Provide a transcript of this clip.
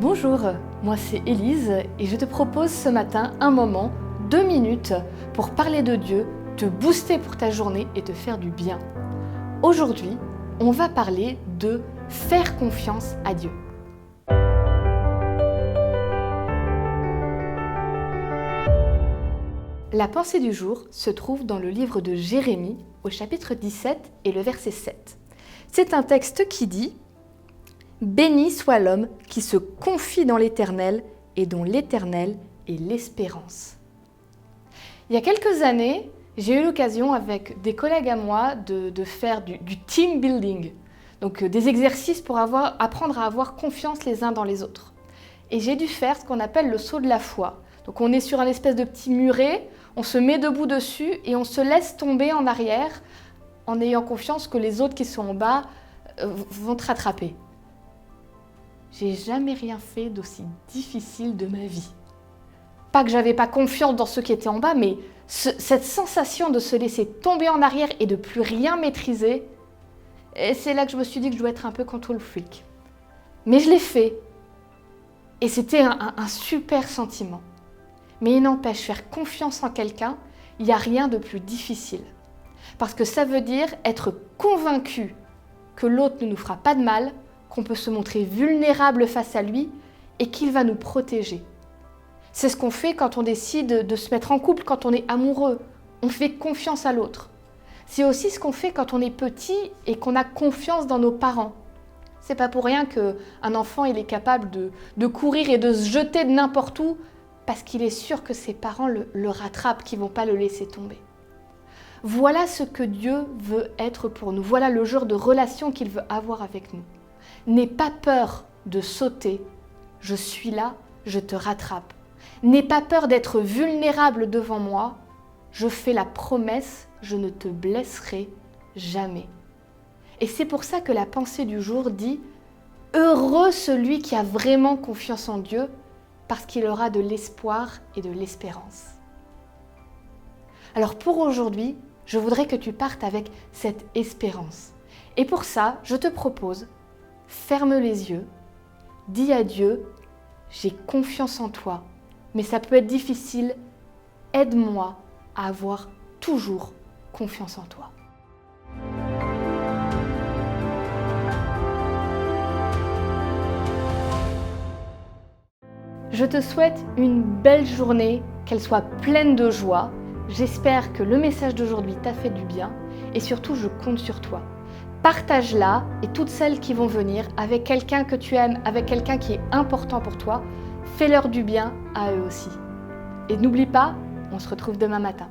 Bonjour, moi c'est Élise et je te propose ce matin un moment, 2 minutes, pour parler de Dieu, te booster pour ta journée et te faire du bien. Aujourd'hui, on va parler de faire confiance à Dieu. La pensée du jour se trouve dans le livre de Jérémie, au chapitre 17 et le verset 7. C'est un texte qui dit « Béni soit l'homme qui se confie dans l'Éternel et dont l'Éternel est l'espérance. » Il y a quelques années, j'ai eu l'occasion avec des collègues à moi de faire du team building, donc des exercices pour apprendre à avoir confiance les uns dans les autres. Et j'ai dû faire ce qu'on appelle le saut de la foi. Donc on est sur un espèce de petit muret, on se met debout dessus et on se laisse tomber en arrière en ayant confiance que les autres qui sont en bas vont te rattraper. J'ai jamais rien fait d'aussi difficile de ma vie. Pas que j'avais pas confiance dans ceux qui étaient en bas, mais cette sensation de se laisser tomber en arrière et de plus rien maîtriser, et c'est là que je me suis dit que je dois être un peu control freak. Mais je l'ai fait. Et c'était un super sentiment. Mais il n'empêche, faire confiance en quelqu'un, il n'y a rien de plus difficile. Parce que ça veut dire être convaincu que l'autre ne nous fera pas de mal, qu'on peut se montrer vulnérable face à lui et qu'il va nous protéger. C'est ce qu'on fait quand on décide de se mettre en couple, quand on est amoureux. On fait confiance à l'autre. C'est aussi ce qu'on fait quand on est petit et qu'on a confiance dans nos parents. C'est pas pour rien qu'un enfant il est capable de courir et de se jeter de n'importe où parce qu'il est sûr que ses parents le rattrapent, qu'ils ne vont pas le laisser tomber. Voilà ce que Dieu veut être pour nous. Voilà le genre de relation qu'il veut avoir avec nous. N'aie pas peur de sauter. Je suis là, je te rattrape. N'aie pas peur d'être vulnérable devant moi. Je fais la promesse, je ne te blesserai jamais. Et c'est pour ça que la pensée du jour dit « Heureux celui qui a vraiment confiance en Dieu, parce qu'il aura de l'espoir et de l'espérance. » Alors pour aujourd'hui, je voudrais que tu partes avec cette espérance. Et pour ça, je te propose, ferme les yeux, dis à Dieu, j'ai confiance en toi, mais ça peut être difficile, aide-moi à avoir toujours confiance en toi. Je te souhaite une belle journée, qu'elle soit pleine de joie. J'espère que le message d'aujourd'hui t'a fait du bien et surtout je compte sur toi. Partage-la et toutes celles qui vont venir avec quelqu'un que tu aimes, avec quelqu'un qui est important pour toi. Fais-leur du bien à eux aussi. Et n'oublie pas, on se retrouve demain matin.